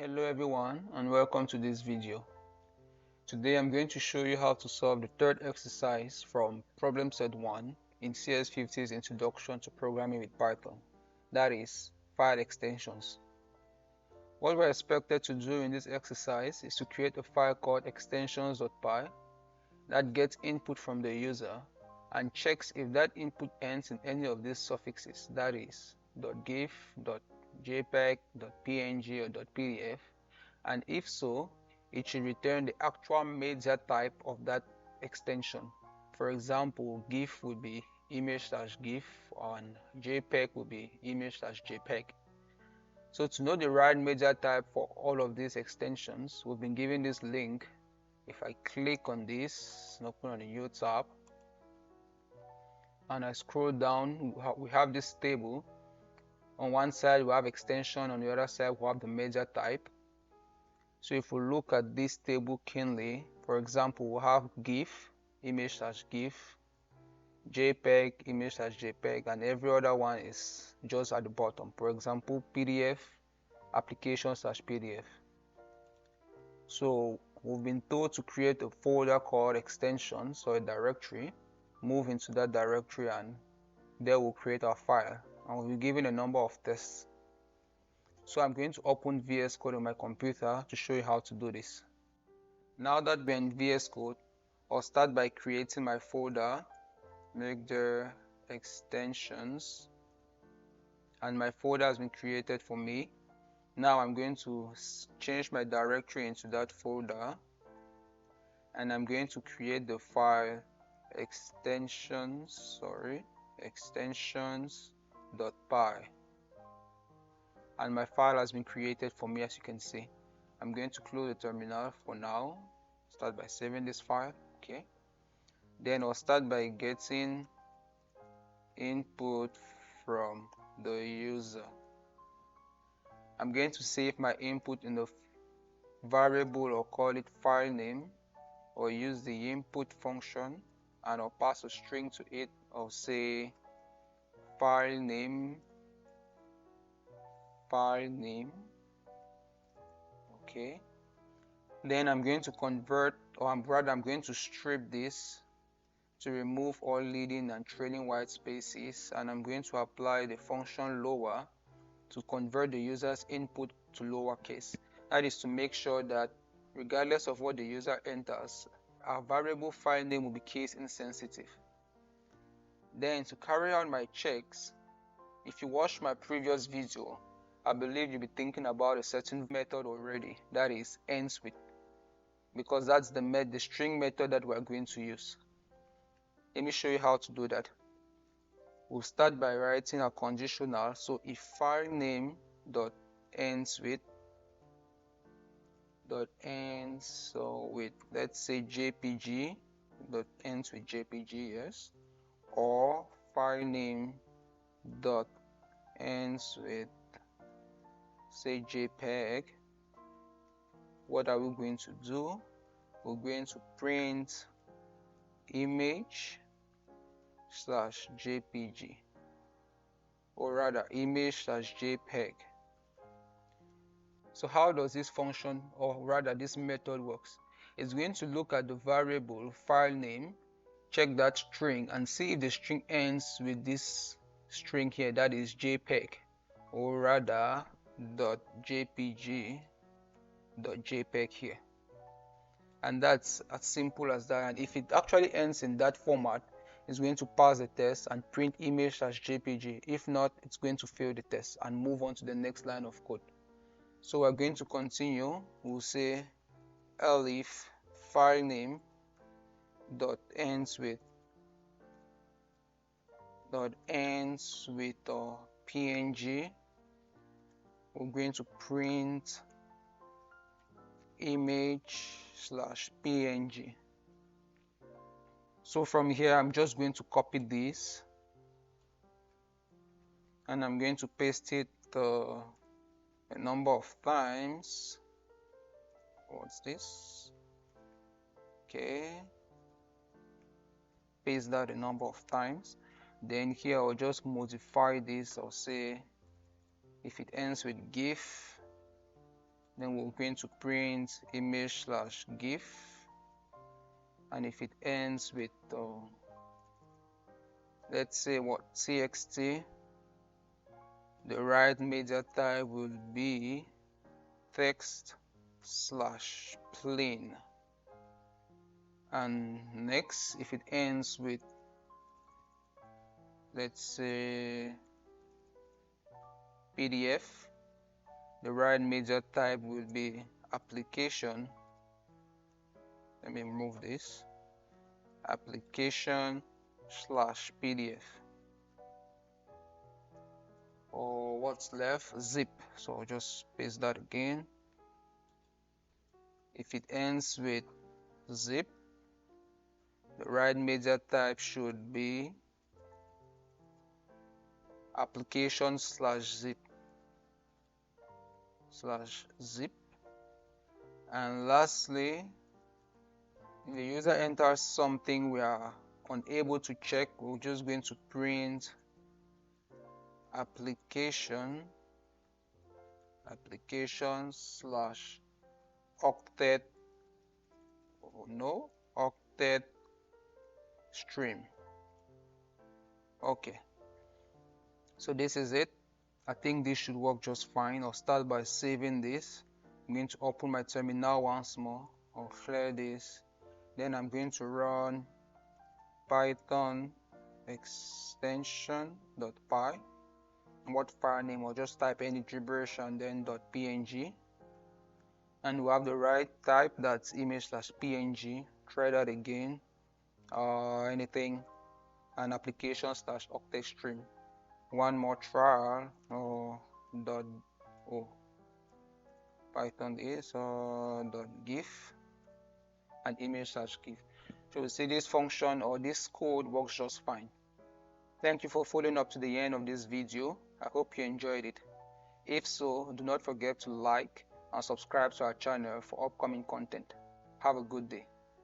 Hello everyone and welcome to this video. Today I'm going to show you how to solve the third exercise from problem set 1 in CS50's Introduction to Programming with Python, that is, file extensions. What we're expected to do in this exercise is to create a file called extensions.py that gets input from the user and checks if that input ends in any of these suffixes, that is, .gif, .jpeg, .png or .pdf, and if so, it should return the actual media type of that extension. For example, GIF would be image/GIF and JPEG would be image/JPEG. So to know the right media type for all of these extensions, we've been given this link. If I click on this and open on a new tab and I scroll down, we have this table. On one side we have extension, on the other side we have the media type. So if we look at this table keenly, for example, we have GIF, image/GIF, JPEG, image/JPEG, and every other one is just at the bottom. For example, PDF, application/PDF. So we've been told to create a folder called extensions or a directory, move into that directory, and there we'll create our file. And we'll be given a number of tests. So I'm going to open VS Code on my computer to show you how to do this. Now that we're in VS Code, I'll start by creating my folder, make the extensions, and my folder has been created for me. Now I'm going to change my directory into that folder, and I'm going to create the file extensions.py, and my file has been created for me, as you can see. I'm going to close the terminal for now, start by saving this file. Okay, then I'll start by getting input from the user. I'm going to save my input in the variable or call it file name, or use the input function, and I'll pass a string to it. I'll say file name. Okay, then I'm going to convert, or I'm going to strip this to remove all leading and trailing white spaces, and I'm going to apply the function lower to convert the user's input to lowercase. That is to make sure that regardless of what the user enters, our variable file name will be case insensitive. Then to carry out my checks, if you watched my previous video, I believe you'll be thinking about a certain method already, that is ends with, because that's the string method that we're going to use. Let me show you how to do that. We'll start by writing a conditional. So if file name dot ends with let's say jpg dot ends with jpg, yes, or file name dot ends with, say, jpeg, what are we going to do? We're going to print image/jpg, or rather image/jpeg. So how does this function, or rather this method, works? It's going to look at the variable file name, check that string, and see if the string ends with this string here, that is jpeg, or rather .jpg.jpeg here. And that's as simple as that. And if it actually ends in that format, it's going to pass the test and print image/jpg. If not, it's going to fail the test and move on to the next line of code. So we're going to continue. We'll say elif file name dot ends with png. We're going to print image/png. So from here, I'm just going to copy this and I'm going to paste it a number of times. What's this? Okay, paste that a number of times. Then here I'll just modify this. I'll say if it ends with GIF, Then we're going to print image slash gif, and if it ends with let's say what, txt, the right media type will be text slash plain. And next, if it ends with, let's say, PDF, the right media type will be application. Let me remove this. Application slash PDF. Or what's left? Zip. So I'll just paste that again. If it ends with zip, the right media type should be application slash zip. And lastly, if the user enters something we are unable to check, we're just going to print application slash octet stream. Okay, so this is it. I think this should work just fine. I'll start by saving this. I'm going to open my terminal once more. I'll clear this. Then I'm going to run python extension.py. What file name? I'll just type any gibberish and then .png. And we have the right type, that's image slash png. Try that again. Anything, and application slash octet stream. One more trial, python is .gif and image slash gif. So you see this function or this code works just fine. Thank you for following up to the end of this video. I hope you enjoyed it. If so, do not forget to like and subscribe to our channel for upcoming content. Have a good day.